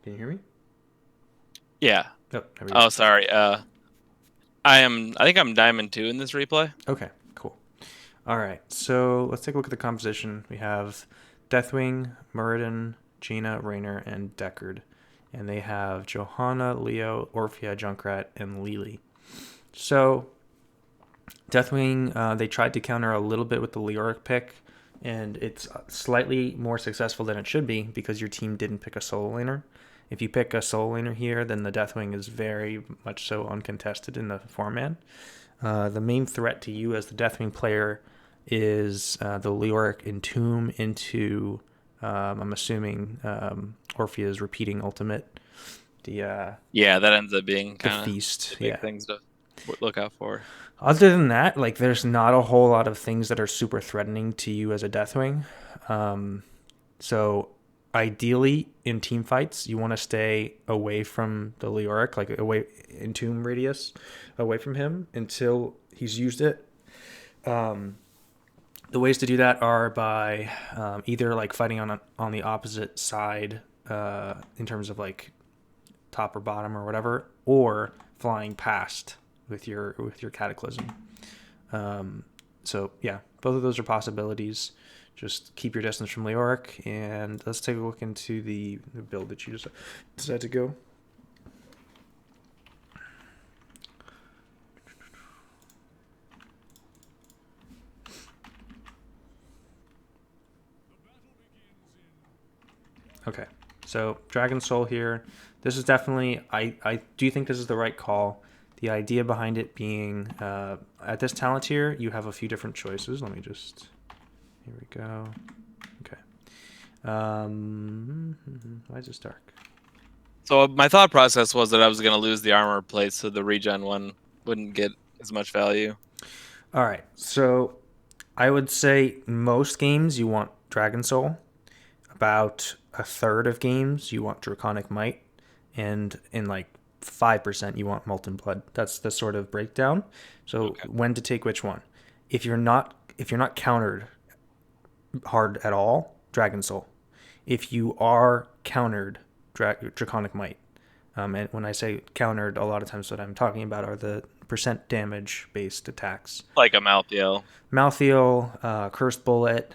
Can you hear me? Yeah. Oh, there we go. Oh, sorry. I think I'm Diamond 2 in this replay. Okay, cool. All right, so let's take a look at the composition. We have Deathwing, Muradin, Gina, Raynor, and Deckard. And they have Johanna, Leo, Orphea, Junkrat, and Lily. So, Deathwing, they tried to counter a little bit with the Leoric pick, and it's slightly more successful than it should be because your team didn't pick a solo laner. If you pick a solo laner here, then the Deathwing is very much so uncontested in the format. The main threat to you as the Deathwing player is the Leoric Entomb into, I'm assuming, Orphea's repeating ultimate. The uh, Yeah, that ends up being the kind of feast, the big yeah. things to look out for. Other than that, like there's not a whole lot of things that are super threatening to you as a Deathwing. So ideally in team fights, you want to stay away from the Leoric, like away in tomb radius, away from him until he's used it. The ways to do that are by either like fighting on the opposite side in terms of like top or bottom or whatever, or flying past with your cataclysm. So yeah, both of those are possibilities. Just keep your distance from Leoric, and let's take a look into the build that you just decided to go. Okay, so Dragon Soul here. This is definitely I do think this is the right call. The idea behind it being at this talent tier, you have a few different choices. Let me just here we go. Okay. Why is this dark? So my thought process was that I was going to lose the armor plate, so the regen one wouldn't get as much value. All right, so I would say most games you want Dragon Soul. About a third of games you want Draconic Might, and in like 5% you want Molten Blood. That's the sort of breakdown. So Okay. when to take which one? If you're not countered hard at all, Dragon Soul. If you are countered, Draconic Might. And when I say countered, a lot of times what I'm talking about are the percent damage based attacks. Like a Malthael. Malthael, Cursed Bullet,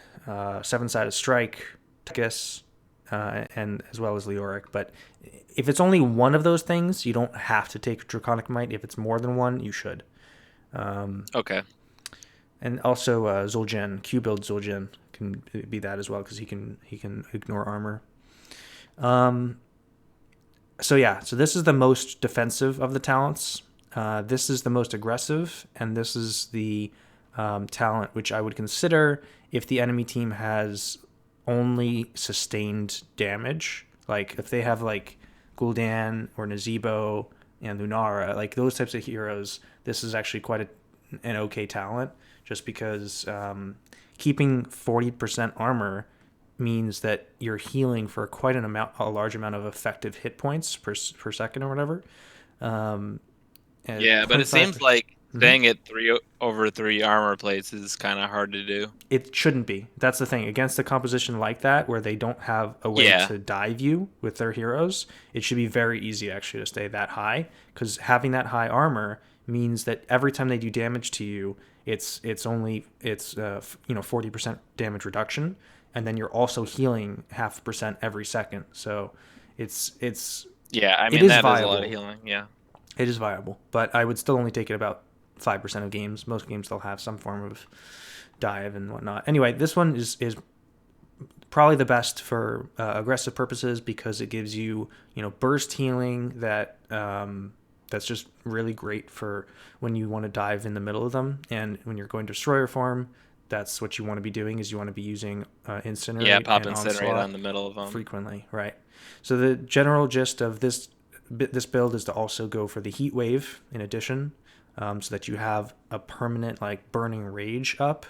Seven Sided Strike, Tekis, and as well as Leoric. But if it's only one of those things, you don't have to take Draconic Might. If it's more than one, you should. Okay. And also Zul'jin, Q build Zul'jin can be that as well because he can ignore armor. So yeah, so this is the most defensive of the talents. This is the most aggressive, and this is the talent which I would consider if the enemy team has only sustained damage. Like if they have like Gul'dan or Nazebo and Lunara, like those types of heroes, this is actually an okay talent. Just because keeping 40% armor means that you're healing for quite a large amount of effective hit points per second or whatever. Um, Yeah, but it 25. seems like Mm-hmm. staying at 3 over 3 armor plates is kind of hard to do. It shouldn't be. That's the thing. Against a composition like that, where they don't have a way Yeah. to dive you with their heroes, it should be very easy actually to stay that high. Because having that high armor means that every time they do damage to you, it's 40% damage reduction, and then you're also healing 0.5% every second. So it's Yeah, I it mean is that is a lot of viable. healing. Yeah. It is viable, but I would still only take it about 5% of games. Most games still have some form of dive and whatnot. Anyway, this one is probably the best for aggressive purposes because it gives you burst healing that's just really great for when you want to dive in the middle of them, and when you're going destroyer form, that's what you want to be doing is you want to be using Yeah, incinerate pop and incinerate on onslaught the middle of them. frequently, right? So the general gist of this build is to also go for the heat wave in addition, so that you have a permanent like burning rage up,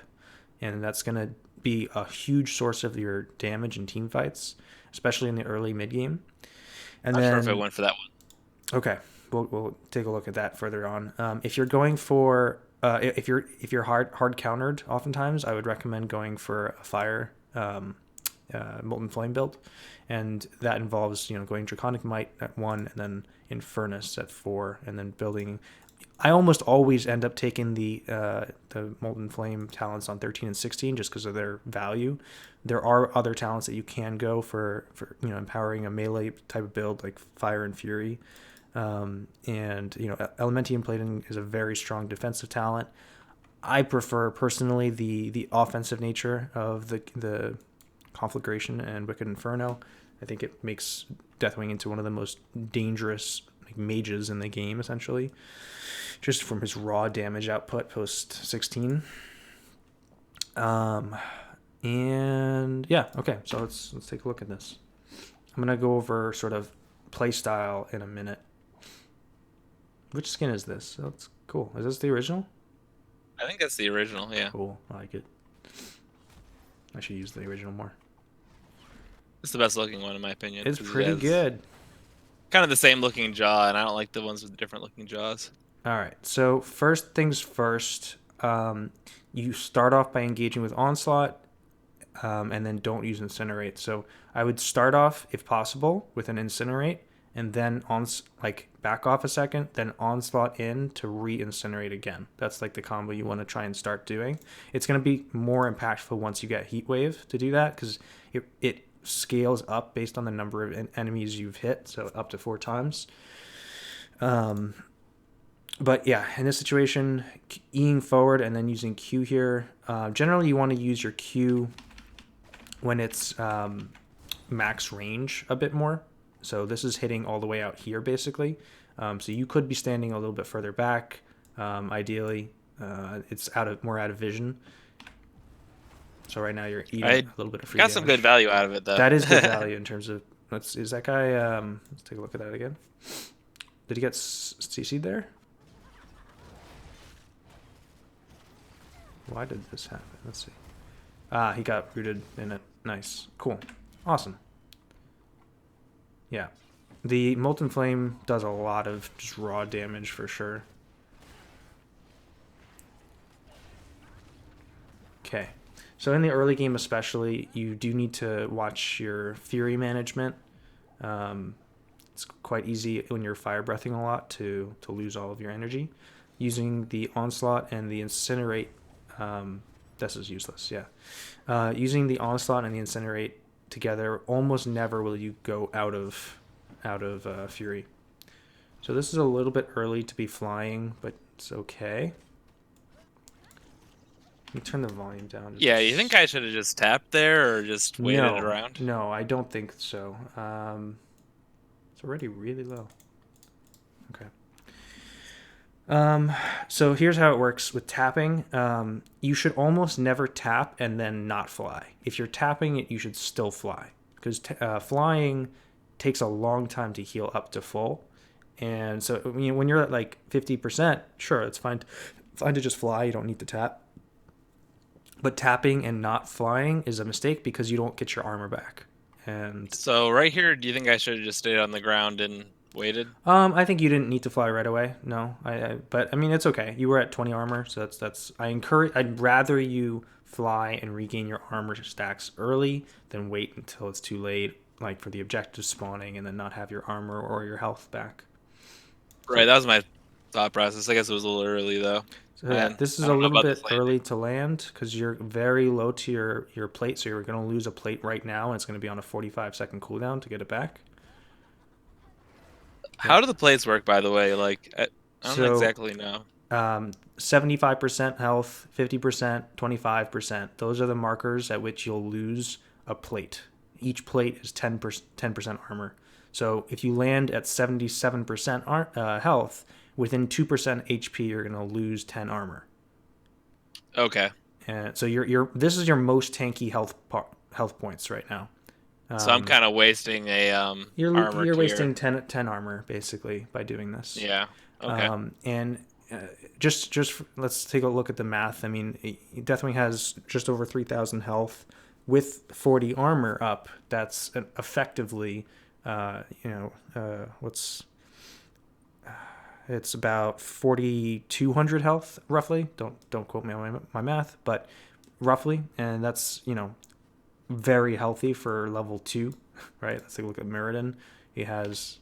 and that's gonna be a huge source of your damage in team fights, especially in the early mid game. And Not sure if I then went for that okay, we'll take a look at that further on. If you're going for if you're hard countered, oftentimes I would recommend going for a fire molten flame build, and that involves going draconic might at 1 and then infernus at 4, and then building. I almost always end up taking the molten flame talents on 13 and 16 just because of their value. There are other talents that you can go for empowering a melee type of build like fire and fury. And Elementium plating is a very strong defensive talent. I prefer personally the offensive nature of the conflagration and wicked inferno. I think it makes Deathwing into one of the most dangerous mages in the game, essentially, just from his raw damage output post 16. And yeah, okay, so let's take a look at this. I'm gonna go over sort of playstyle in a minute. Which skin is this? That's cool. Is this the original? I think that's the original. Yeah, Cool. I like it. I should use the original more. it's the best looking one in my opinion. It's 'Cause pretty good. Kind of the same looking jaw, and I don't like the ones with different looking jaws. All right. So first things first, you start off by engaging with Onslaught, and then don't use Incinerate. So I would start off, if possible, with an Incinerate, and then back off a second, then Onslaught in to re-incinerate again. That's like the combo you want to try and start doing. It's going to be more impactful once you get Heat Wave to do that, because it scales up based on the number of enemies you've hit, so up to 4 times. But yeah, in this situation, Eing forward and then using Q here. Generally, you want to use your Q when it's max range a bit more. So this is hitting all the way out here, basically. So you could be standing a little bit further back. Ideally, it's more out of vision. So right now you're eating a little bit of free Got damage. some good value out of it, though. That is good value in terms of. Is that guy? Let's take a look at that again. Did he get CC'd there? Why did this happen? Let's see. He got rooted in it. Nice. Cool. Awesome. Yeah. The Molten Flame does a lot of just raw damage for sure. Okay. So in the early game especially, you do need to watch your Fury management. It's quite easy when you're fire breathing a lot to lose all of your energy. Using the Onslaught and the Incinerate, this is useless, yeah. Using the Onslaught and the Incinerate together, almost never will you go out of Fury. So this is a little bit early to be flying, but it's okay. Let me turn the volume down. Yeah, you think I should have just tapped there or just waited around? No, I don't think so. It's already really low. Okay. So here's how it works with tapping. You should almost never tap and then not fly. If you're tapping it, you should still fly, because flying takes a long time to heal up to full. And so when you're at like 50%, sure, it's fine to just fly. You don't need to tap. But tapping and not flying is a mistake because you don't get your armor back. And so right here, do you think I should have just stayed on the ground and waited? I think you didn't need to fly right away. No, but I mean it's okay. You were at 20 armor, so that's. I'd rather you fly and regain your armor stacks early than wait until it's too late, like for the objective spawning, and then not have your armor or your health back. Right, that was my thought process. I guess it was a little early though. So yeah, this is a little bit early to land because you're very low to your plate, so you're going to lose a plate right now, and it's going to be on a 45-second cooldown to get it back. How do the plates work, by the way? Like, I don't exactly know. 75% health, 50%, 25%. Those are the markers at which you'll lose a plate. Each plate is 10% armor. So if you land at 77% health, within 2% HP, you're going to lose 10 armor. Okay. And so this is your most tanky health points right now. So I'm kind of wasting a armor. You're wasting 10 armor basically by doing this. Yeah. Okay. And just let's take a look at the math. I mean, Deathwing has just over 3,000 health with 40 armor up. That's effectively, it's about 4,200 health roughly. Don't quote me on my math, but roughly, and that's very healthy for level 2, right? Let's take a look at Mirrodin. He has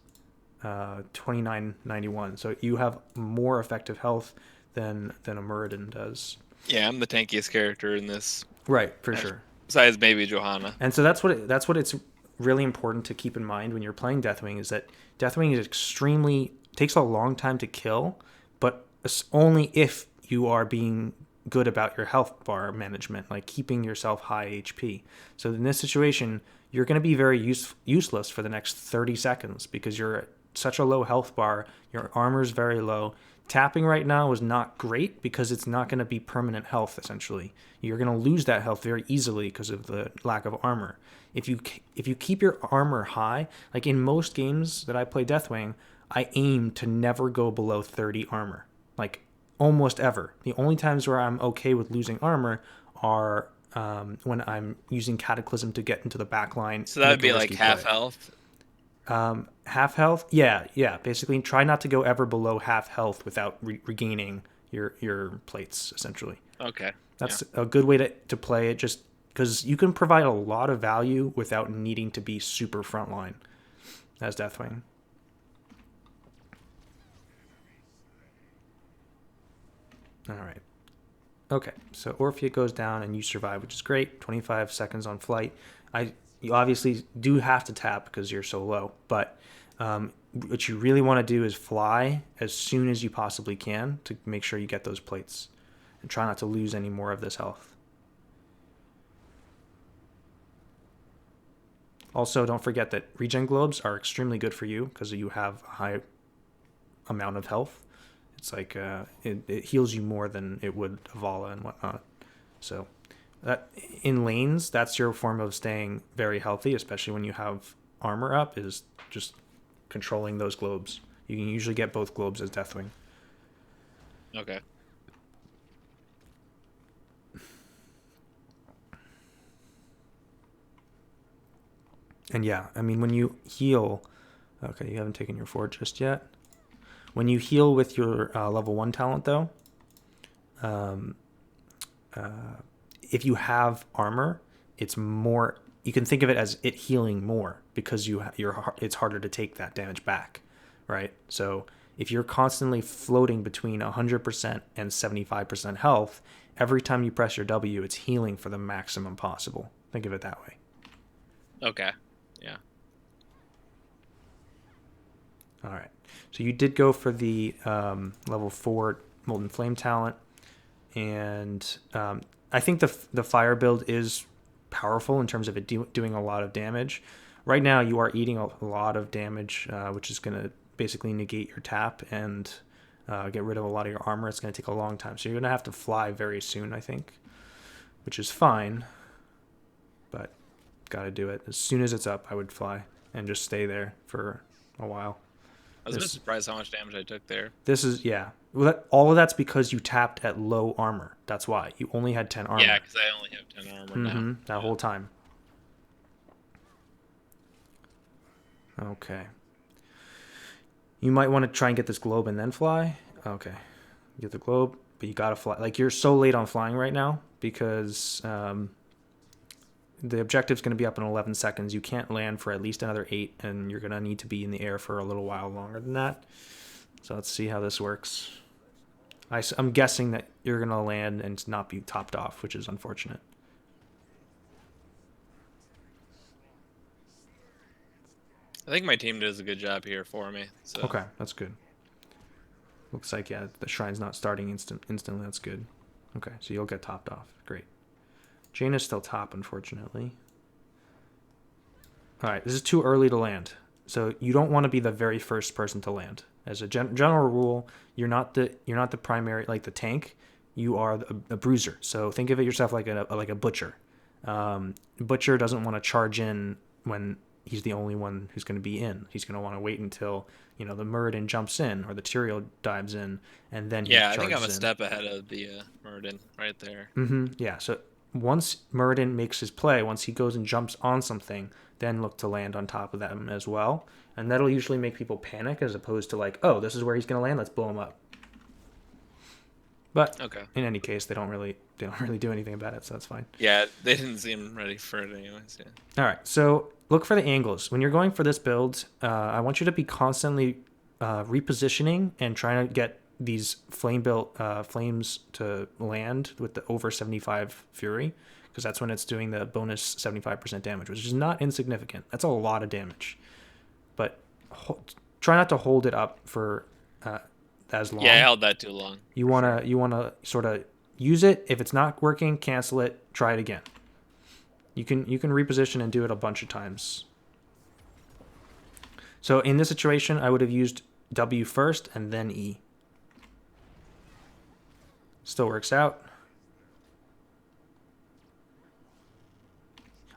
2991. So you have more effective health than a Mirrodin does. Yeah, I'm the tankiest character in this. Right, for sure. Besides maybe Johanna. And so that's what it's really important to keep in mind when you're playing Deathwing is that Deathwing is extremely takes a long time to kill, but it's only if you are being good about your health bar management, like keeping yourself high HP. So in this situation, you're going to be very useless for the next 30 seconds because you're at such a low health bar, your armor's very low. Tapping right now is not great because it's not going to be permanent health, essentially. You're going to lose that health very easily because of the lack of armor. If you keep your armor high, like in most games that I play Deathwing, I aim to never go below 30 armor. Like almost ever. The only times where I'm okay with losing armor are when I'm using Cataclysm to get into the back line. So that would be like half health. Half health, yeah. Basically, try not to go ever below half health without regaining your plates. Essentially, okay. That's a good way to play it. Just because you can provide a lot of value without needing to be super frontline as Deathwing. All right. Okay, so Orphea goes down and you survive, which is great. 25 seconds on flight. You obviously do have to tap because you're so low, but what you really want to do is fly as soon as you possibly can to make sure you get those plates and try not to lose any more of this health. Also, don't forget that regen globes are extremely good for you because you have a high amount of health. It's like it heals you more than it would Avala and whatnot. So that in lanes, that's your form of staying very healthy, especially when you have armor up, is just controlling those globes. You can usually get both globes as Deathwing. Okay. And yeah, I mean, when you heal... Okay, you haven't taken your fort just yet. When you heal with your level 1 talent, though, if you have armor, it's more... You can think of it as it healing more because it's harder to take that damage back, right? So if you're constantly floating between 100% and 75% health, every time you press your W, it's healing for the maximum possible. Think of it that way. Okay. Yeah. All right. So you did go for the level 4 Molten Flame talent, and I think the fire build is powerful in terms of it doing a lot of damage. Right now, you are eating a lot of damage, which is going to basically negate your tap and get rid of a lot of your armor. It's going to take a long time. So you're going to have to fly very soon, I think, which is fine, but got to do it. As soon as it's up, I would fly and just stay there for a while. I was a bit surprised how much damage I took there. This is, yeah. Well, all of that's because you tapped at low armor. That's why. You only had 10 armor. Yeah, because I only have 10 armor now. That whole time. Okay. You might want to try and get this globe and then fly. Okay. Get the globe, but you gotta fly. Like, you're so late on flying right now because the objective's going to be up in 11 seconds. You can't land for at least another 8, and you're going to need to be in the air for a little while longer than that. So let's see how this works. I'm guessing that you're going to land and not be topped off, which is unfortunate. I think my team does a good job here for me. So. Okay, that's good. Looks like, yeah, the shrine's not starting instantly. That's good. Okay, so you'll get topped off. Great. Jaina's still top, unfortunately. All right, this is too early to land. So you don't want to be the very first person to land. As a general rule, you're not the primary, like the tank. You are a bruiser. So think of it yourself like a butcher. Butcher doesn't want to charge in when he's the only one who's going to be in. He's going to want to wait until the Muradin jumps in or the Tyrael dives in, and then he charges in. I think I'm a step ahead of the Muradin right there. Yeah. So once Muradin makes his play, once he goes and jumps on something, then look to land on top of them as well. And that'll usually make people panic as opposed to like, oh, this is where he's going to land, let's blow him up. But Okay. in any case, they don't really do anything about it, so that's fine. Yeah, they didn't seem ready for it anyways. Yeah. All right, so look for the angles when you're going for this build. I want you to be constantly repositioning and trying to get these flame built flames to land with the over 75 fury, because that's when it's doing the bonus 75% damage, which is not insignificant. That's a lot of damage, but try not to hold it up for as Yeah, I long. held that too long. You For wanna sure. you wanna sort of use it. If it's not working, cancel it. Try it again. You can reposition and do it a bunch of times. So in this situation, I would have used W first and then E. Still works out.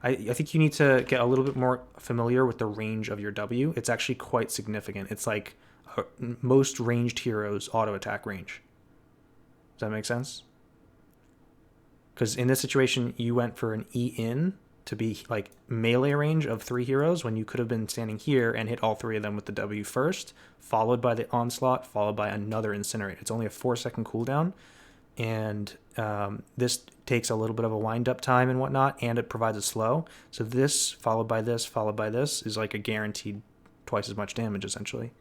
I think you need to get a little bit more familiar with the range of your W. It's actually quite significant. It's like most ranged heroes' auto attack range. Does that make sense? Because in this situation, you went for an E in to be like melee range of 3 heroes when you could have been standing here and hit all 3 of them with the W first, followed by the onslaught, followed by another incinerate. It's only a 4-second cooldown, and this takes a little bit of a wind up time and whatnot, and it provides a slow. So this followed by this followed by this is like a guaranteed twice as much damage essentially.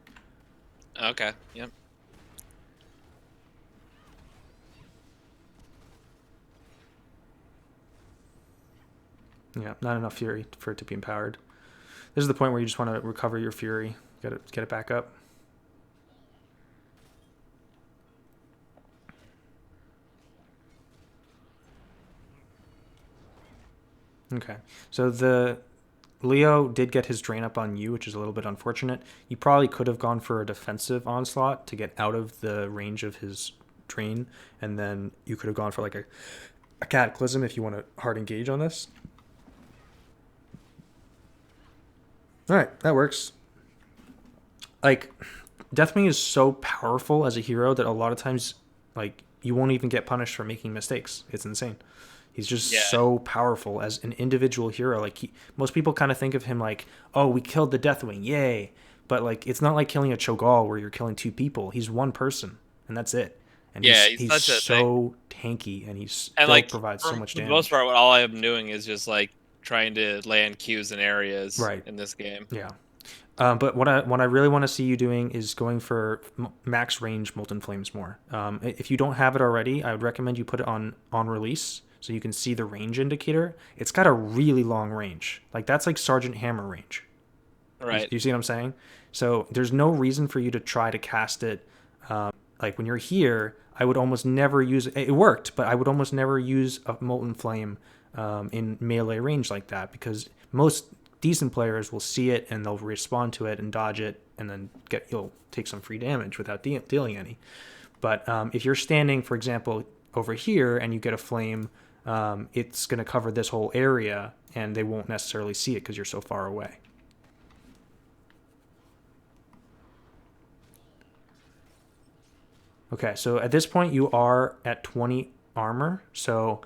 Okay. Yep. Yeah, not enough fury for it to be empowered. This is the point where you just want to recover your fury, get it back up. Okay, so the Leo did get his drain up on you, which is a little bit unfortunate. You probably could have gone for a defensive onslaught to get out of the range of his drain, and then you could have gone for like a cataclysm if you want to hard engage on this. All right, that works. Like, Deathwing is so powerful as a hero that a lot of times, like, you won't even get punished for making mistakes. It's insane. He's just Yeah. so powerful as an individual hero. Like, most people kind of think of him like, oh, we killed the Deathwing, yay! But like, it's not like killing a Cho'Gall where you're killing 2 people. He's one person, and that's it. And Yeah, he's he's he's such a thing. so tanky, and he And still like provides so for much the most damage. part, all I'm doing is just like trying to land cues in areas Right. in this game. Yeah. But what I really want to see you doing is going for max range molten flames more. If you don't have it already, I would recommend you put it on release so you can see the range indicator. It's got a really long range. Like that's like Sergeant Hammer range. Right. You see what I'm saying? So there's no reason for you to try to cast it. Like when you're here, I would almost never use it. It worked, but I would almost never use a molten flame in melee range like that because most decent players will see it and they'll respond to it and dodge it and then you'll take some free damage without dealing any. But if you're standing, for example, over here and you get a flame, it's going to cover this whole area and they won't necessarily see it because you're so far away. Okay, so at this point you are at 20 armor. So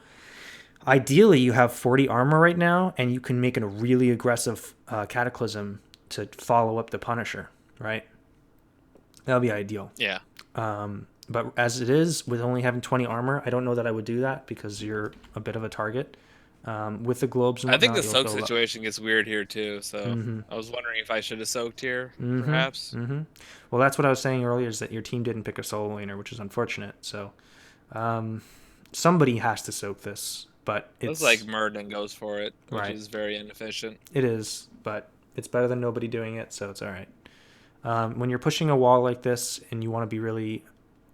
ideally you have 40 armor right now, and you can make a really aggressive cataclysm to follow up the Punisher, right? That would be ideal. Yeah. But as it is, with only having 20 armor, I don't know that I would do that because you're a bit of a target. With the globes and I think the whatnot, you'll soak go up. situation gets weird here too, so Mm-hmm. I was wondering if I should have soaked here, Mm-hmm. perhaps. Mm-hmm. Well, that's what I was saying earlier, is that your team didn't pick a solo laner, which is unfortunate. So somebody has to soak this, but Looks like it's Murden goes for it, which right. is very inefficient. It is, but it's better than nobody doing it, so it's all right. When you're pushing a wall like this and you want to be really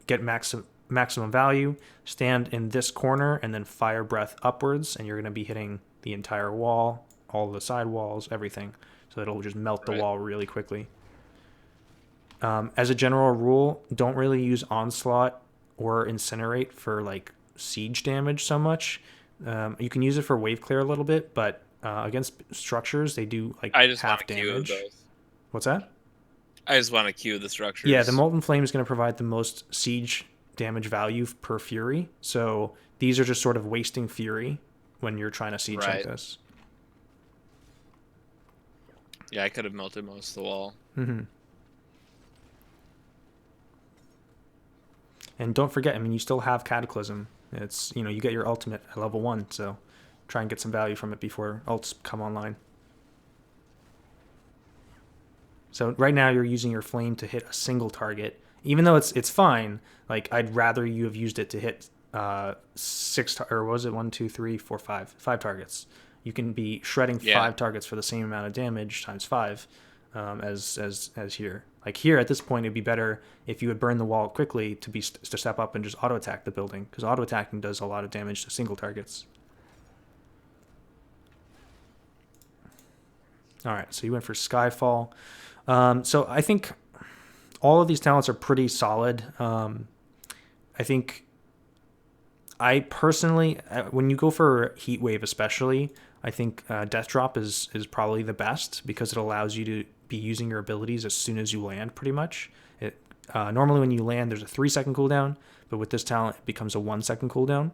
get maximum value, stand in this corner and then fire breath upwards, and you're going to be hitting the entire wall, all the side walls, everything. So it'll just melt the Right. wall really quickly. As a general rule, don't really use onslaught or incinerate for like siege damage so much. You can use it for wave clear a little bit, but against structures they do like I just want half to queue damage. those. What's that? I just want to queue the Yeah, the structures. molten flame is going to provide the most siege damage value per fury. So these are just sort of wasting fury when you're trying to siege like Right. this. Yeah, I could have melted most of the wall. Mm-hmm. And don't forget, I mean, you still have Cataclysm. It's, you know, you get your ultimate at level 1, so try and get some value from it before ults come online. So right now you're using your flame to hit a single target, even though it's fine. Like, I'd rather you have used it to hit or what was it, 5 targets. You can be shredding 5 targets for the same amount of damage times 5, as here. Like here at this point, it'd be better if you would burn the wall quickly to step up and just auto attack the building, because auto attacking does a lot of damage to single targets. All right, so you went for Skyfall. So I think all of these talents are pretty solid. I think I personally, when you go for Heat Wave especially, I think Death Drop is probably the best because it allows you to be using your abilities as soon as you land, pretty much. Normally when you land, there's a 3-second cooldown, but with this talent, it becomes a 1-second cooldown,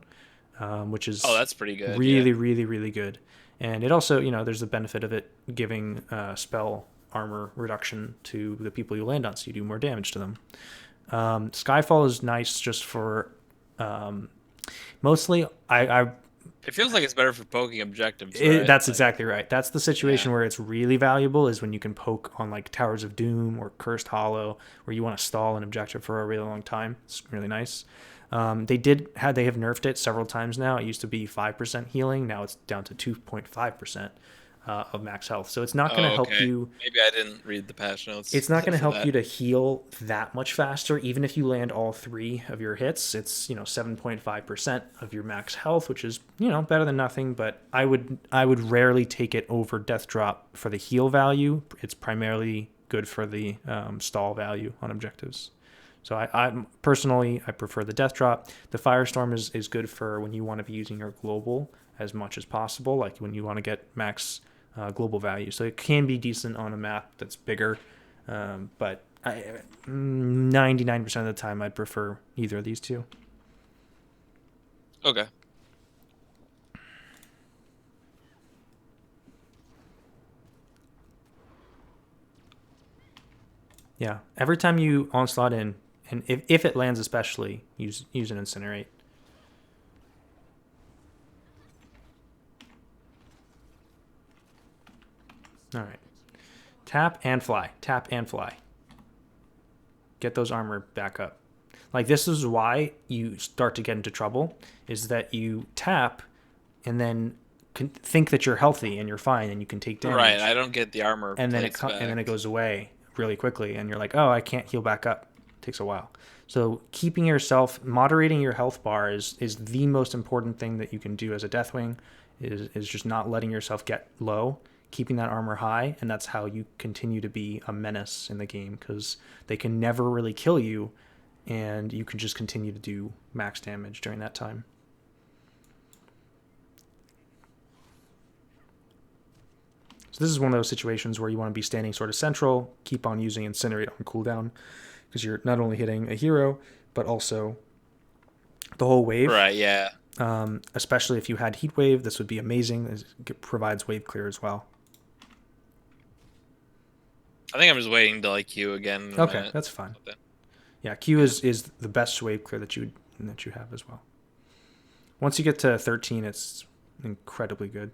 which is that's pretty good. Really, really, really good. And it also, you know, there's the benefit of it giving spell armor reduction to the people you land on, so you do more damage to them. Skyfall is nice just for mostly it feels like it's better for poking objectives, right? That's exactly right. That's the situation where it's really valuable, is when you can poke on like Towers of Doom or Cursed Hollow, where you want to stall an objective for a really long time. It's really nice. They have nerfed it several times now. It used to be 5% healing. Now it's down to 2.5% of max health. So it's not going to help you. Maybe I didn't read the patch notes. It's not going to help you to heal that much faster, even if you land all 3 of your hits. It's, you know, 7.5% of your max health, which is, you know, better than nothing. But I would rarely take it over Death Drop for the heal value. It's primarily good for the stall value on objectives. So I personally, I prefer the Death Drop. The Firestorm is good for when you want to be using your global as much as possible, like when you want to get max global value. So it can be decent on a map that's bigger, but 99% of the time I'd prefer either of these two. Okay. Yeah, every time you onslaught in, and if it lands especially, use an Incinerate. All right. Tap and fly. Tap and fly. Get those armor back up. Like, this is why you start to get into trouble, is that you tap and then think that you're healthy and you're fine and you can take damage. Right, I don't get the armor. And then it goes away really quickly and you're like, oh, I can't heal back up. It takes a while. So moderating your health bar is the most important thing that you can do as a Deathwing, is just not letting yourself get low, keeping that armor high, and that's how you continue to be a menace in the game, because they can never really kill you, and you can just continue to do max damage during that time. So this is one of those situations where you want to be standing sort of central, keep on using Incinerate on cooldown, because you're not only hitting a hero, but also the whole wave. Right, yeah. Especially if you had Heat Wave, this would be amazing. It provides wave clear as well. I think I'm just waiting to like Q again. Okay, that's fine. Yeah, Q is the best wave clear that you have as well. Once you get to 13, it's incredibly good.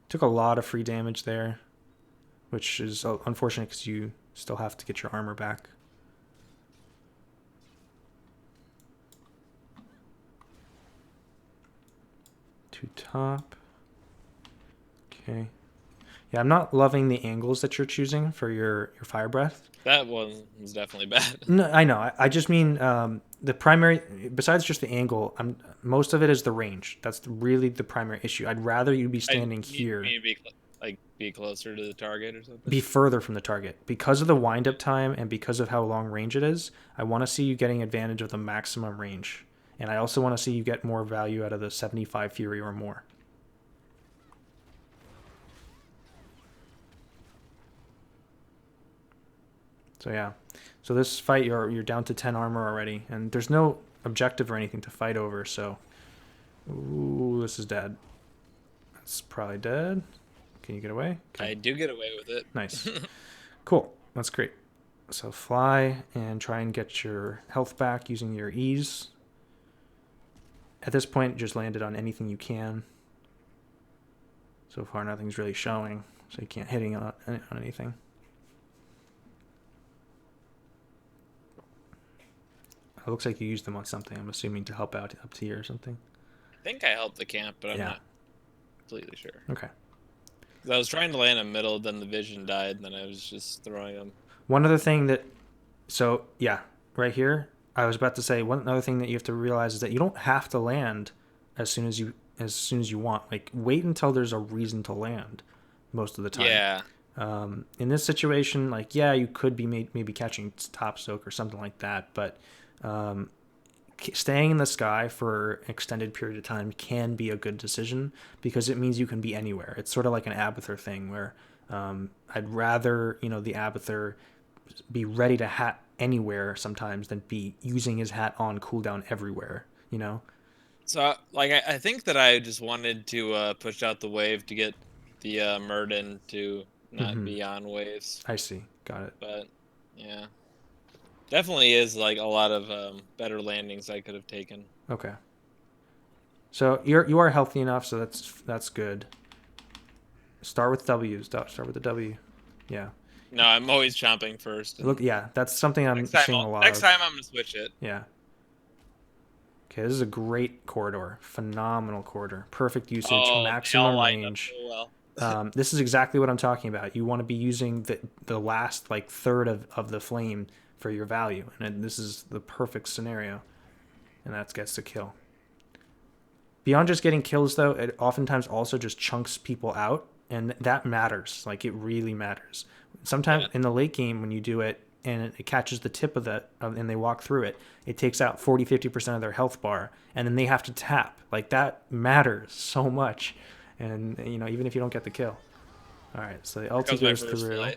Took a lot of free damage there, which is unfortunate because you still have to get your armor back. To top. Okay. Yeah, I'm not loving the angles that you're choosing for your fire breath. That one was definitely bad. No, I know. I just mean the primary, besides just the angle, most of it is the range. That's really the primary issue. I'd rather you be standing here. Maybe be closer to the target or something. Be further from the target. Because of the wind-up time and because of how long range it is, I want to see you getting advantage of the maximum range. And I also want to see you get more value out of the 75 Fury or more. So yeah. So this fight, you're down to 10 armor already. And there's no objective or anything to fight over, so... Ooh, this is dead. That's probably dead. Can you get away? Okay. I do get away with it. Nice. Cool. That's great. So fly and try and get your health back using your ease. At this point, just land it on anything you can. So far, nothing's really showing, so you can't hitting on anything. It looks like you used them on something. I'm assuming to help out up to here or something. I think I helped the camp, but I'm Yeah. not completely sure. Okay. 'Cause I was trying to land in the middle, then the vision died, and then I was just throwing them. One other thing that, so yeah, right here, I was about to say one other thing that you have to realize is that you don't have to land as soon as you want. Like wait until there's a reason to land, most of the time. Yeah. In this situation, like yeah, you could be maybe catching top soak or something like that, but staying in the sky for an extended period of time can be a good decision because it means you can be anywhere. It's sort of like an Abathur thing where I'd rather the Abathur be ready to hat anywhere sometimes than be using his hat on cooldown everywhere. So, like, I think that I just wanted to push out the wave to get the Murden to not be on waves. I see. Got it. But, yeah. Definitely is, like, a lot of better landings I could have taken. Okay. So you are healthy enough, so that's good. Start with W. Start with the W. Yeah. No, I'm always chomping first. Look, yeah, that's something I'm seeing a lot next of. time I'm going to switch it. Yeah. Okay, this is a great corridor. Phenomenal corridor. Perfect usage, maximum range. So well. This is exactly what I'm talking about. You want to be using the last like third of the flame for your value, and this is the perfect scenario, and that gets the kill. Beyond just getting kills, though, it oftentimes also just chunks people out, and that matters. Like it really matters. Sometimes in the late game when you do it and it catches the tip of and they walk through it, it takes out 40-50% of their health bar, and then they have to tap. Like that matters so much, and even if you don't get the kill. All right, so the ulti goes through.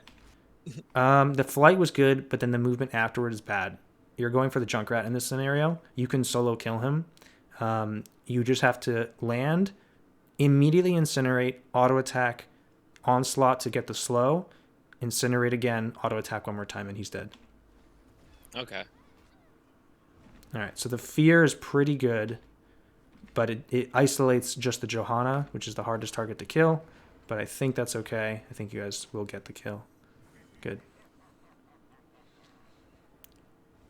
The flight was good, but then the movement afterward is bad. You're going for the Junkrat in this scenario. You can solo kill him. You just have to land, immediately incinerate, auto attack, onslaught to get the slow, incinerate again, auto attack one more time, and he's dead. Okay. All right, so the fear is pretty good, but it isolates just the Johanna, which is the hardest target to kill, but I think that's okay. I think you guys will get the kill. Good.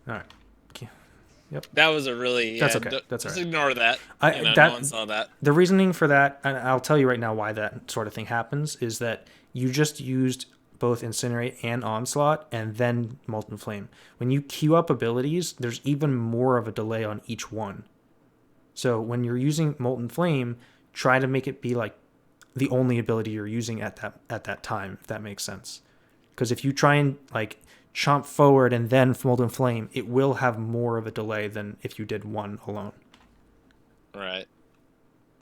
All right. Yep. That was a really... That's okay. That's all right. Just ignore that. No one saw that. The reasoning for that, and I'll tell you right now why that sort of thing happens, is that you just used both Incinerate and Onslaught and then Molten Flame. When you queue up abilities, there's even more of a delay on each one. So when you're using Molten Flame, try to make it be like the only ability you're using at that time, if that makes sense. Because if you try and like chomp forward and then Molten Flame, it will have more of a delay than if you did one alone. Right.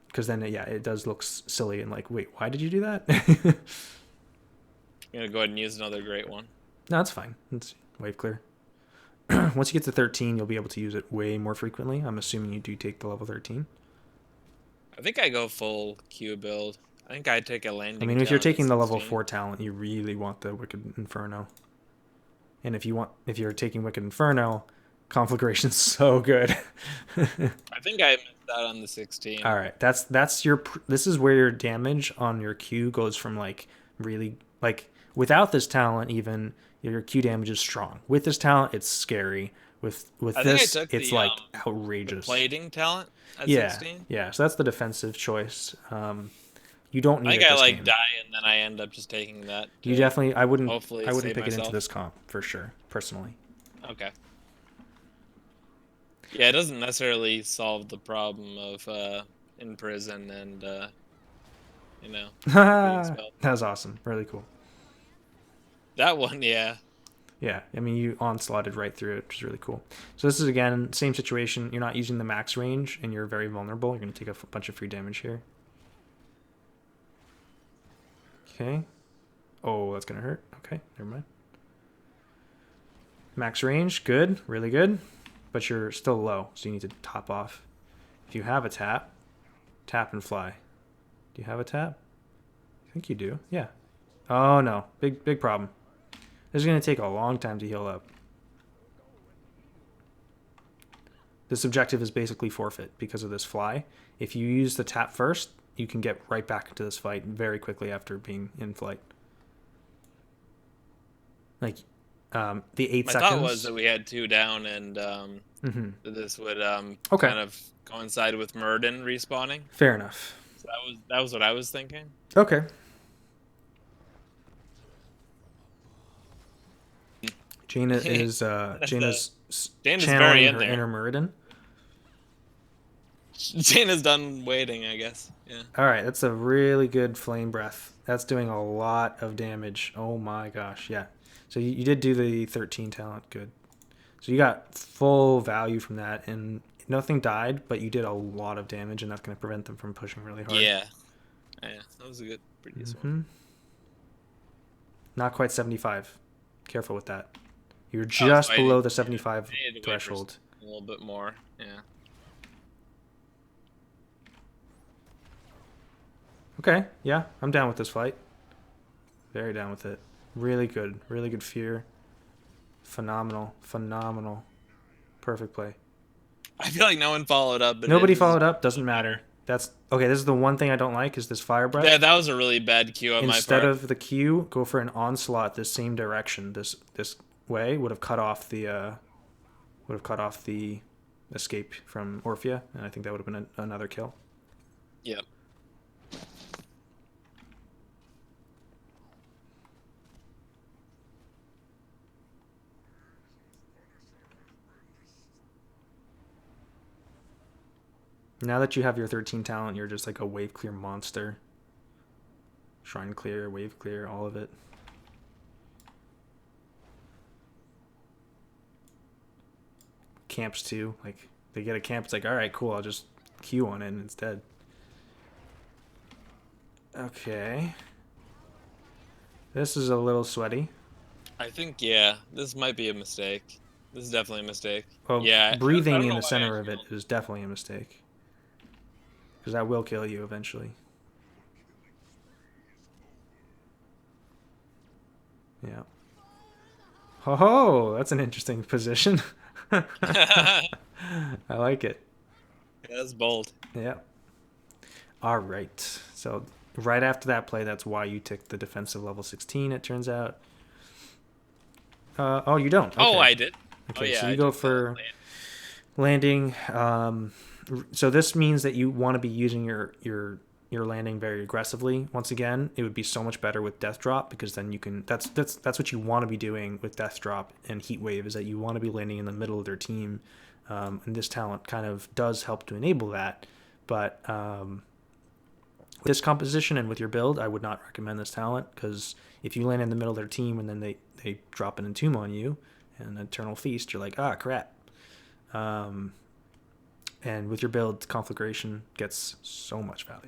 Because then, it does look silly and like, wait, why did you do that? I'm going to go ahead and use another great one. No, it's fine. It's wave clear. Once you get to 13, you'll be able to use it way more frequently. I'm assuming you do take the level 13. I think I go full Q build. I think I take a landing. I mean, if you're taking the level 4 talent, you really want the Wicked Inferno. And if you're taking Wicked Inferno, Conflagration's so good. I think I missed out on the 16. All right, this is where your damage on your Q goes from like really like without this talent even your Q damage is strong. With this talent, it's scary. With this, it's like outrageous. The plating talent at 16? Yeah. So that's the defensive choice. You don't need. I think I like die and then I end up just taking that. You definitely. I wouldn't pick it into this comp for sure, personally. Okay. Yeah, it doesn't necessarily solve the problem of in prison and That was awesome. Really cool. That one, yeah. Yeah, I mean, you onslaughted right through it, which is really cool. So this is, again, same situation. You're not using the max range, and you're very vulnerable. You're going to take a bunch of free damage here. Okay. Oh, that's going to hurt. Okay, never mind. Max range, good, really good. But you're still low, so you need to top off. If you have a tap and fly. Do you have a tap? I think you do, yeah. Oh, no. Big problem. This is going to take a long time to heal up. This objective is basically forfeit because of this fly. If you use the tap first, you can get right back into this fight very quickly after being in flight. Like, the 8 My seconds. thought was that we had 2 down, and that this would Okay. kind of coincide with Murden respawning. Fair enough. So that was what I was thinking. Okay. Jaina is Jaina's channeling her inner Muradin. Jaina's done waiting, I guess. Yeah. All right, that's a really good flame breath. That's doing a lot of damage. Oh my gosh, yeah. So you did do the 13 talent, good. So you got full value from that, and nothing died, but you did a lot of damage, and that's going to prevent them from pushing really hard. Yeah. Yeah, that was a good, pretty decent one. Not quite 75. Careful with that. You're just below the 75 threshold. A little bit more, yeah. Okay, yeah, I'm down with this fight. Very down with it. Really good fear. Phenomenal. Perfect play. I feel like no one followed up. But nobody followed up, doesn't matter. That's okay. This is the one thing I don't like is this fire breath. Yeah, that was a really bad Q on my part. Instead of the Q, go for an onslaught this same direction. This way would have cut off the escape from Orphea, and I think that would have been another kill. Yep. Now that you have your 13 talent, you're just like a wave clear monster. Shrine clear, wave clear, all of it. Camps too. Like, they get a camp, it's like, alright, cool, I'll just Q on it instead. Okay. This is a little sweaty. I think, yeah, this might be a mistake. This is definitely a mistake. Well, yeah, breathing in the center of it is definitely a mistake. Because that will kill you eventually. Yeah. Ho ho! That's an interesting position. I like it. Yeah, that's bold. Yeah. All right. So right after that play, that's why you took the defensive level 16, it turns out. Oh, you don't. Okay. Oh, I did. Okay, yeah, so you go for landing. So this means that you want to be using your landing very aggressively. Once again, it would be so much better with Death Drop because then you can. That's what you want to be doing with Death Drop and Heat Wave is that you want to be landing in the middle of their team, and this talent kind of does help to enable that. But with this composition and with your build, I would not recommend this talent because if you land in the middle of their team and then they drop an Entomb on you and Eternal Feast, you're like, ah, crap. And with your build, Conflagration gets so much value.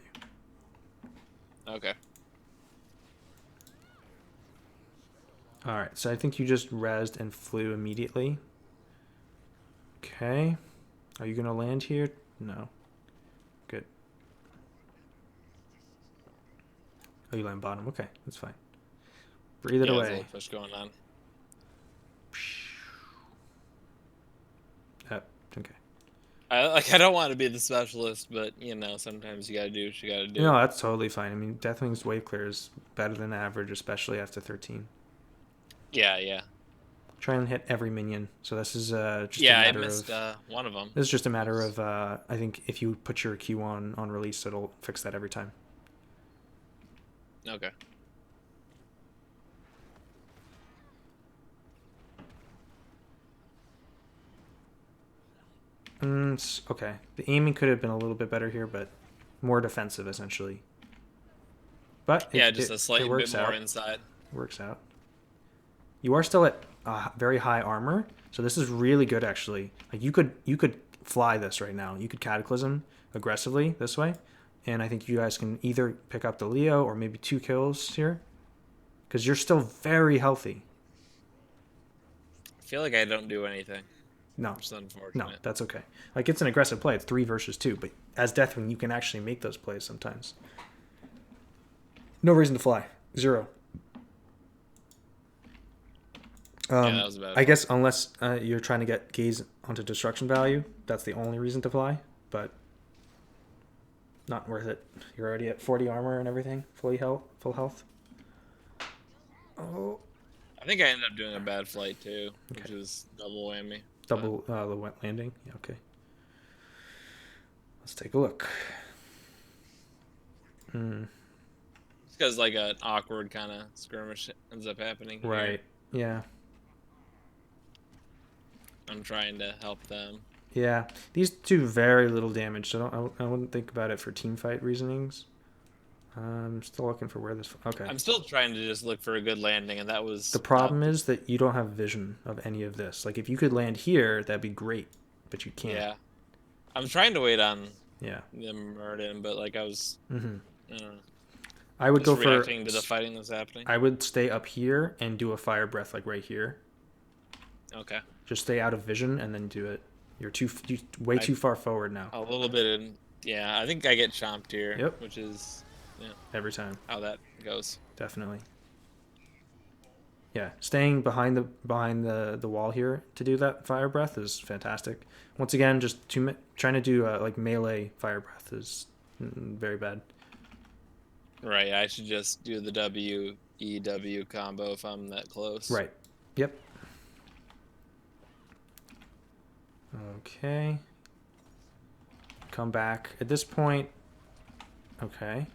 Okay. All right, so I think you just rezzed and flew immediately. Okay. Are you going to land here? No. Good. Oh, you land bottom. Okay, that's fine. Breathe it away. There's a little push going on. Okay. I don't want to be the specialist, but sometimes you gotta do what you gotta do. No, that's totally fine. I mean, Deathwing's wave clear is better than average, especially after 13. Yeah. Try and hit every minion. So this is just a matter I missed one of them. This is just a matter of I think if you put your Q on release, it'll fix that every time. Okay. Okay. The aiming could have been a little bit better here, but more defensive essentially. But just a slight bit more inside. Works out. You are still at very high armor, so this is really good actually. Like you could fly this right now. You could cataclysm aggressively this way, and I think you guys can either pick up the Leo or maybe 2 kills here, because you're still very healthy. I feel like I don't do anything. No, Which is unfortunate. No, that's okay. Like it's an aggressive play. It's 3 versus 2, but as Deathwing, you can actually make those plays sometimes. No reason to fly. 0. Yeah, that was a bad I fight. guess unless you're trying to get gaze onto destruction value, that's the only reason to fly. But not worth it. You're already at 40 armor and everything, full health. Oh, I think I ended up doing a bad flight too, okay. which was double whammy. But Double the wet landing. Yeah, okay. Let's take a look. Mm, it's because like an awkward kind of skirmish ends up happening here. right. Yeah. I'm trying to help them. Yeah. These do very little damage, so I wouldn't think about it for team fight reasonings. I'm still looking for where this. Okay. I'm still trying to just look for a good landing, and that The was not. problem is that you don't have vision of any of this. Like, if you could land here, that'd be great, but you can't. Yeah, I'm trying to wait on Yeah. the Murden, but like I was, Hmm. I don't know, I would just go for. reacting to the fighting that's happening. I would stay up here and do a fire breath, like right here. Okay, Just stay out of vision and then do it. You way I too far forward now. a little bit in. Yeah, I think I get chomped here, Yep. which is yeah Every time. how that goes. Definitely. Yeah, staying behind the wall here to do that fire breath is fantastic. Once again, just trying to do like melee fire breath is very bad. Right, I should just do the WEW combo if I'm that close. Right. Yep. Okay. Come back at this point. Okay.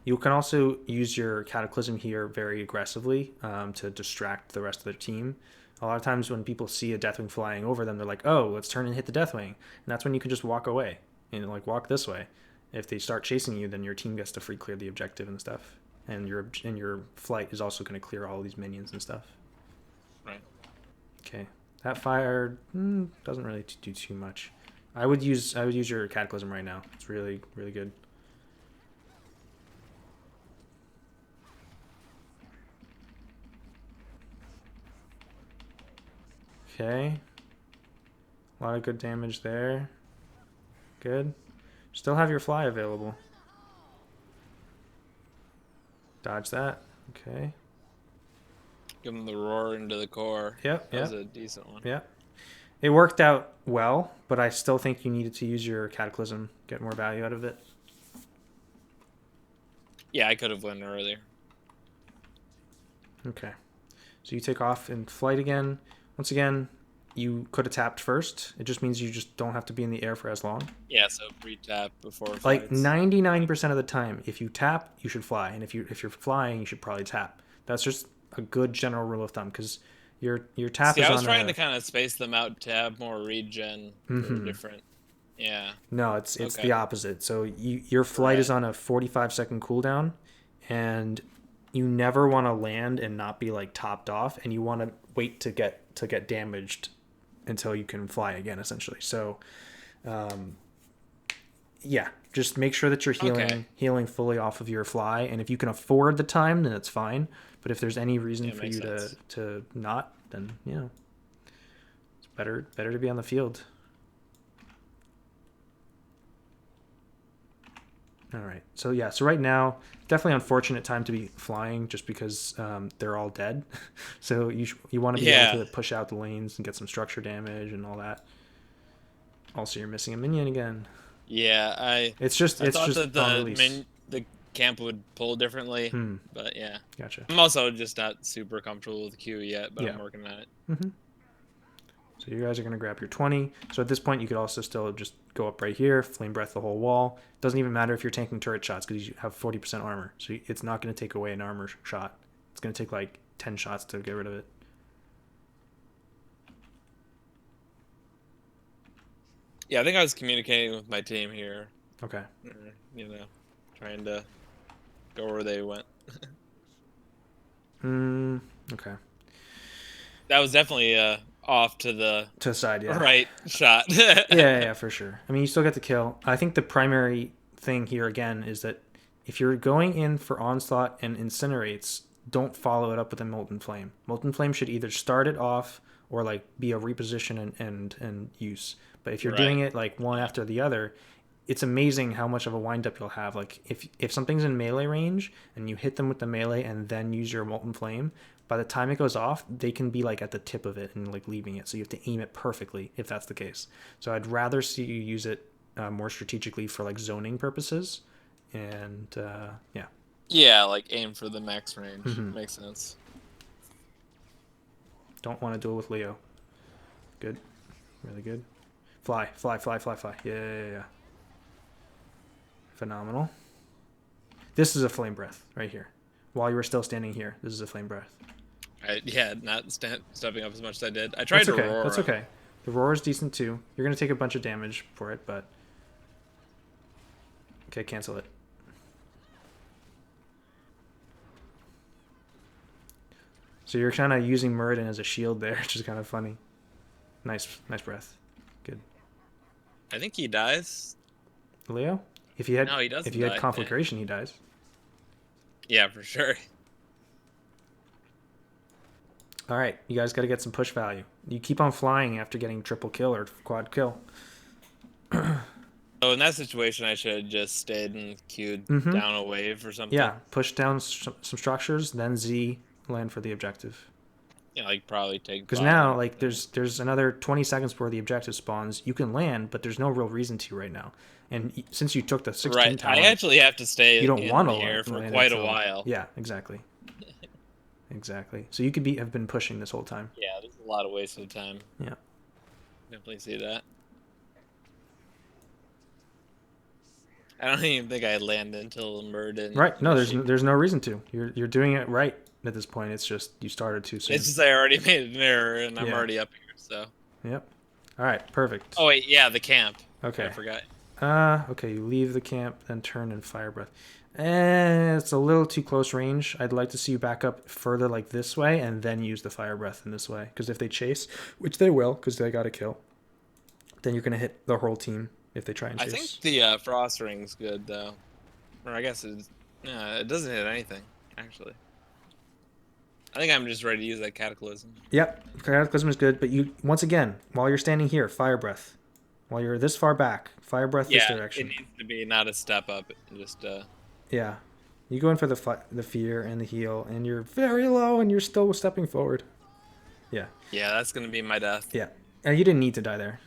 You can also use your cataclysm here very aggressively to distract the rest of the team. A lot of times when people see a Deathwing flying over them, they're like, "Oh, let's turn and hit the Deathwing," and that's when you can just walk away and like walk this way. If they start chasing you, then your team gets to free clear the objective and stuff, and your flight is also going to clear all these minions and stuff. Right. Okay, that fire doesn't really do too much. I would use your cataclysm right now. It's really really good. Okay. A lot of good damage there. Good. Still have your fly available. Dodge that. Okay. Give them the roar into the core. Yep, That was yep, a decent one. yep. It worked out well, but I still think you needed to use your cataclysm, get more value out of it. Yeah, I could have went earlier. Okay. So you take off in flight again. Once again, you could have tapped first. It just means you just don't have to be in the air for as long. Yeah, so pre-tap before Like flights. 99% of the time, if you tap, you should fly, and if you're flying, you should probably tap. That's just a good general rule of thumb because your tap See, is I was on trying to a. kind of space them out to have more regen for Mm-hmm. different. Yeah. No, it's Okay. the opposite. So your flight is Right. on a 45-second cooldown, and you never want to land and not be like topped off, and you want to wait to get damaged until you can fly again, essentially. So, um, yeah, just make sure that you're Okay. healing fully off of your fly, and if you can afford the time, then it's fine. But if there's any reason Yeah, for makes you sense. to not, then it's better to be on the field. All right. So yeah. So right now, definitely unfortunate time to be flying, just because they're all dead. So you want to be able Yeah. to push out the lanes and get some structure damage and all that. Also, you're missing a minion again. Yeah. I It's thought just that on release. the camp would pull differently, Hmm. but yeah. Gotcha. I'm also just not super comfortable with Q yet, but Yeah. I'm working on it. Mm-hmm. So you guys are gonna grab your 20. So at this point, you could also still just go up right here, flame breath the whole wall. Doesn't even matter if you're tanking turret shots because you have 40% armor. So it's not gonna take away an armor shot. It's gonna take like 10 shots to get rid of it. Yeah, I think I was communicating with my team here. Okay. You know, trying to go where they went. Okay. That was definitely off to the To the side, yeah. right shot. Yeah, for sure. I mean, you still get the kill. I think the primary thing here again is that if you're going in for onslaught and incinerates, don't follow it up with a molten flame. Molten flame should either start it off or like be a reposition and use. But if you're doing Right. it like one after the other, it's amazing how much of a windup you'll have. Like if something's in melee range and you hit them with the melee and then use your molten flame, by the time it goes off, they can be like at the tip of it and like leaving it. So you have to aim it perfectly if that's the case. So I'd rather see you use it more strategically for like zoning purposes. And yeah. Yeah, like aim for the max range. Mm-hmm. Makes sense. Don't want to duel with Leo. Good. Really good. Fly, fly, fly, fly, fly. Yeah, yeah, yeah. Phenomenal. This is a flame breath right here. While you were still standing here, this is a flame breath. Yeah, not stepping up as much as I did. I tried That's to okay. roar. That's okay. The roar is decent too. You're gonna take a bunch of damage for it, but okay, cancel it. So you're kind of using Muradin as a shield there, which is kind of funny. Nice, nice breath. Good. I think he dies. Leo, if you had No, he doesn't if you had die. conflagration, he dies. Yeah, for sure. All right, you guys got to get some push value. You keep on flying after getting triple kill or quad kill. So in that situation, I should have just stayed and queued down a wave or something. Yeah, push down some structures, then Z land for the objective. Yeah, like probably take. Because now, like, there's another 20 seconds before the objective spawns. You can land, but there's no real reason to right now. And since you took the 16 tower, I actually have to stay you don't in want the to air for land quite a while. Yeah, exactly. Exactly. So you could have been pushing this whole time. Yeah, there's a lot of wasted time. Yeah. Definitely see that. I don't even think I landed until Muradin. Right. No, there's no reason to. You're doing it right at this point. It's just you started too soon. It's just I already made an error and I'm already up here. So. Yep. All right. Perfect. Oh wait, yeah, the camp. Okay. I forgot. Okay. You leave the camp, then turn and fire breath. It's a little too close range. I'd like to see you back up further like this way and then use the fire breath in this way. Because if they chase, which they will, because they got to kill, then you're going to hit the whole team if they try and chase. I think the frost ring's good though. Or I guess it doesn't hit anything, actually. I think I'm just ready to use that cataclysm. Yep, cataclysm is good, but you once again, while you're standing here, fire breath. While you're this far back, fire breath this direction. It needs to be not a step up, just Yeah, you go in for the fear and the heal, and you're very low, and you're still stepping forward. Yeah. Yeah, that's gonna be my death. Yeah, and you didn't need to die there.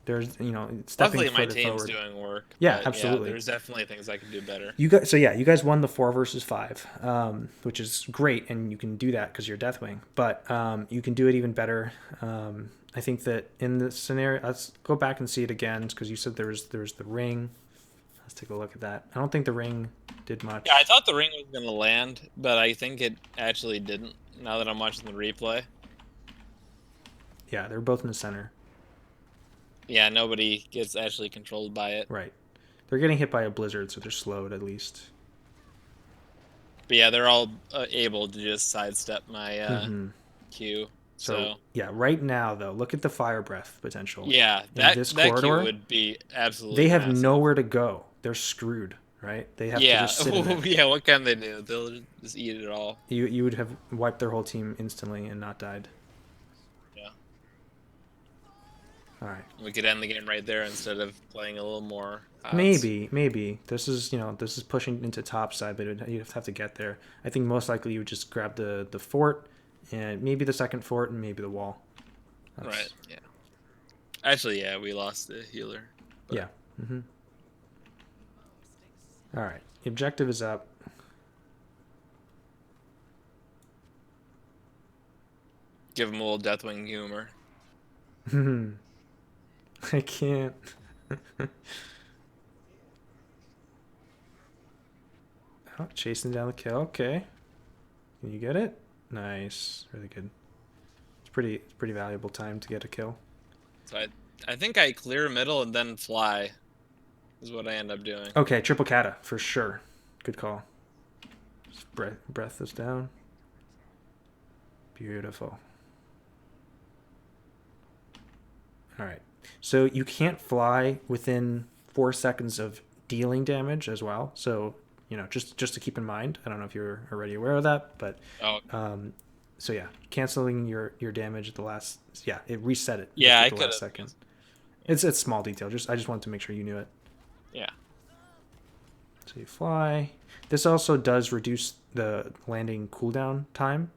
There's, stepping Luckily, my further team's forward. doing work. Yeah, absolutely. Yeah, there's definitely things I can do better. You guys won the 4 versus 5, which is great, and you can do that because you're Deathwing. But you can do it even better. I think that in this scenario, let's go back and see it again because you said there was the ring. Let's take a look at that. I don't think the ring did much. Yeah, I thought the ring was gonna land, but I think it actually didn't. Now that I'm watching the replay. Yeah, they're both in the center. Yeah, nobody gets actually controlled by it. Right. They're getting hit by a blizzard, so they're slowed at least. But yeah, they're all able to just sidestep my Q. So yeah, right now though, look at the fire breath potential. Yeah, that Q would be absolutely. They have massive. nowhere to go. They're screwed, right? They have to just sit in there. Yeah. What can they do? They'll just eat it all. You would have wiped their whole team instantly and not died. Yeah. All right. We could end the game right there instead of playing a little more. Odds. Maybe this is pushing into top side, but you'd have to get there. I think most likely you would just grab the fort and maybe the second fort and maybe the wall. Right. Yeah. Actually, yeah, we lost the healer. But... Yeah. All right. The objective is up. Give him a little Deathwing humor. I can't. Oh, chasing down the kill. Okay. Can you get it? Nice. Really good. It's pretty valuable time to get a kill. So I think I clear middle and then fly is what I end up doing. Okay, triple kata for sure. Good call. Just breath this down. Beautiful. All right. So you can't fly within 4 seconds of dealing damage as well. So, just to keep in mind. I don't know if you're already aware of that, but so yeah, canceling your damage at the last. Yeah, it reset it. Yeah, at the last second. It's a small detail. I just wanted to make sure you knew it. Yeah. So you fly. This also does reduce the landing cooldown time.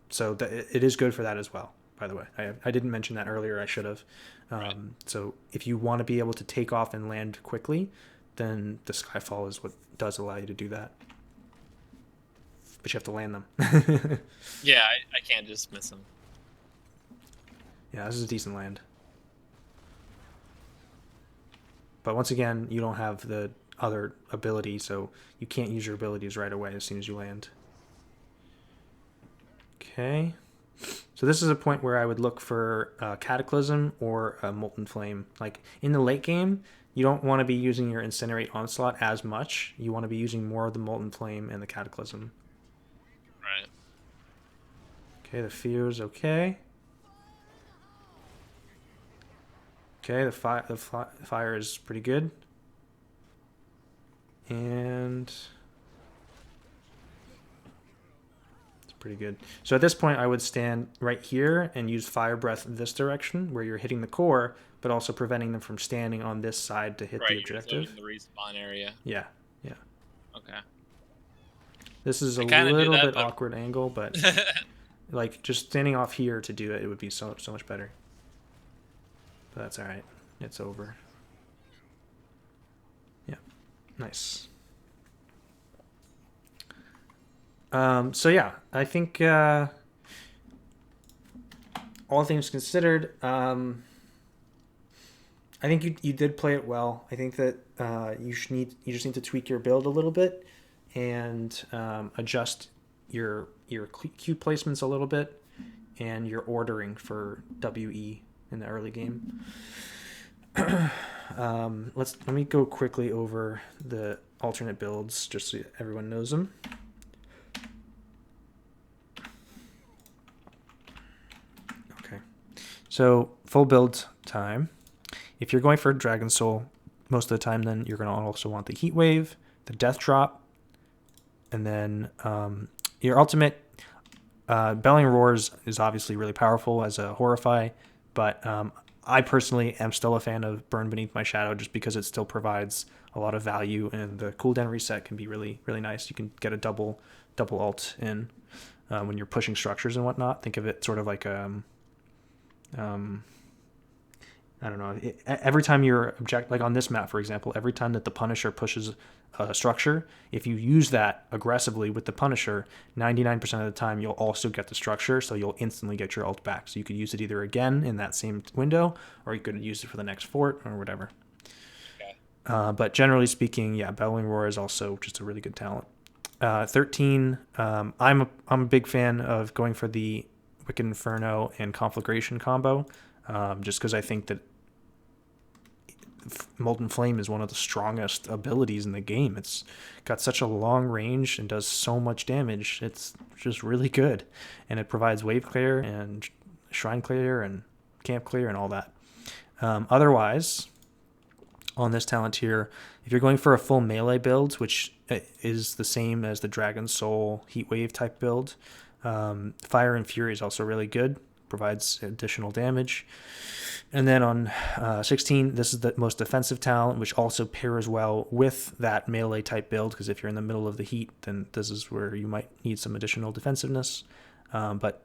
So it is good for that as well, by the way. I didn't mention that earlier. I should have. Right. So if you want to be able to take off and land quickly, then the Skyfall is what does allow you to do that. But you have to land them. Yeah, I can't just miss them. Yeah, this is a decent land. But once again, you don't have the other ability, so you can't use your abilities right away as soon as you land. Okay. So this is a point where I would look for Cataclysm or a Molten Flame. Like in the late game, you don't want to be using your Incinerate Onslaught as much. You want to be using more of the Molten Flame and the Cataclysm. Right. Okay, the Fear is okay. Okay, the fire is pretty good. And it's pretty good. So at this point, I would stand right here and use Fire Breath this direction, where you're hitting the core, but also preventing them from standing on this side to hit Right, the you're objective. in the respawn area. Yeah, yeah. Okay. This is a kinda do little that, bit but awkward angle, but like just standing off here to do it, it would be so much better. But that's all right. It's over. Yeah, nice. So yeah, I think all things considered, I think you did play it well. I think that you just need to tweak your build a little bit and adjust your Q placements a little bit and your ordering for WE in the early game. Let me go quickly over the alternate builds just so everyone knows them. Okay, so full build time. If you're going for Dragon Soul, most of the time, then you're going to also want the Heat Wave, the Death Drop, and then your ultimate. Belling Roars is obviously really powerful as a Horrify, but I personally am still a fan of Burn Beneath My Shadow just because it still provides a lot of value, and the cooldown reset can be really, really nice. You can get a double ult in when you're pushing structures and whatnot. Think of it sort of like I don't know. Every time you're like on this map, for example, every time that the Punisher pushes a structure, if you use that aggressively with the Punisher, 99% of the time you'll also get the structure, so you'll instantly get your ult back. So you could use it either again in that same window, or you could use it for the next fort or whatever. Okay. But generally speaking, yeah, Bellowing Roar is also just a really good talent. 13, I'm a big fan of going for the Wicked Inferno and Conflagration combo, just because I think that Molten Flame is one of the strongest abilities in the game. It's got such a long range and does so much damage. It's just really good, and it provides wave clear and shrine clear and camp clear and all that. Otherwise, on this talent tier, if you're going for a full melee build, which is the same as the Dragon Soul Heatwave type build, Fire and Fury is also really good, provides additional damage. And then on 16, this is the most defensive talent, which also pairs well with that melee type build, because if you're in the middle of the heat, then this is where you might need some additional defensiveness. But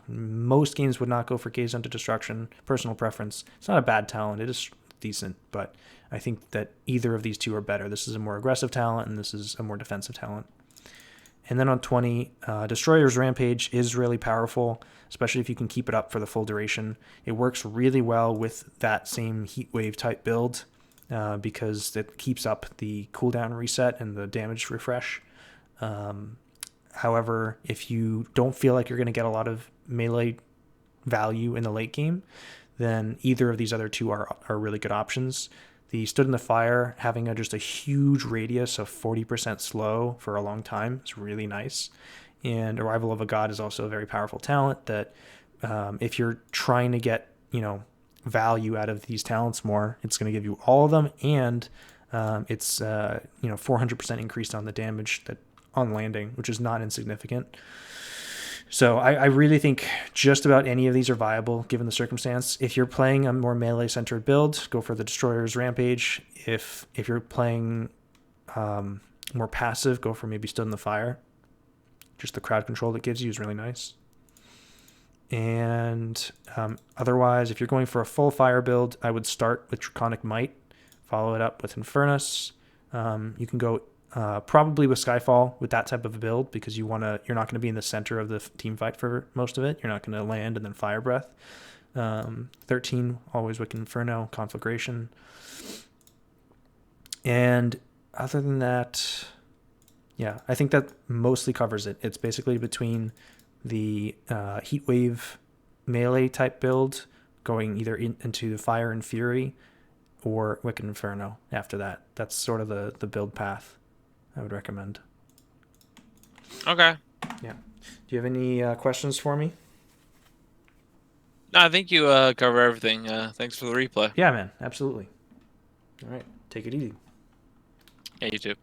most games would not go for Gaze Unto Destruction. Personal preference. It's not a bad talent. It is decent, but I think that either of these two are better. This is a more aggressive talent, and this is a more defensive talent. And then on 20, Destroyer's Rampage is really powerful, especially if you can keep it up for the full duration. It works really well with that same Heatwave type build because it keeps up the cooldown reset and the damage refresh. However, if you don't feel like you're going to get a lot of melee value in the late game, then either of these other two are really good options. The Stood in the Fire, having just a huge radius of 40% slow for a long time is really nice. And Arrival of a God is also a very powerful talent that if you're trying to get, value out of these talents more, it's going to give you all of them, and it's 400% increase on the damage that on landing, which is not insignificant. So I really think just about any of these are viable given the circumstance. If you're playing a more melee centered build, go for the Destroyer's Rampage. If you're playing more passive, go for maybe Stood in the Fire. Just the crowd control it gives you is really nice. And otherwise, if you're going for a full fire build, I would start with Draconic Might, follow it up with Infernus. You can go probably with Skyfall with that type of a build because you're not going to be in the center of the team fight for most of it. You're not going to land and then Fire Breath. 13, always Wicked Inferno, Conflagration. And other than that, yeah, I think that mostly covers it. It's basically between the Heatwave melee type build going either into Fire and Fury or Wicked Inferno after that. That's sort of the build path I would recommend. Okay. Yeah. Do you have any questions for me? No, I think you cover everything. Thanks for the replay. Yeah, man. Absolutely. All right. Take it easy. Yeah, you too.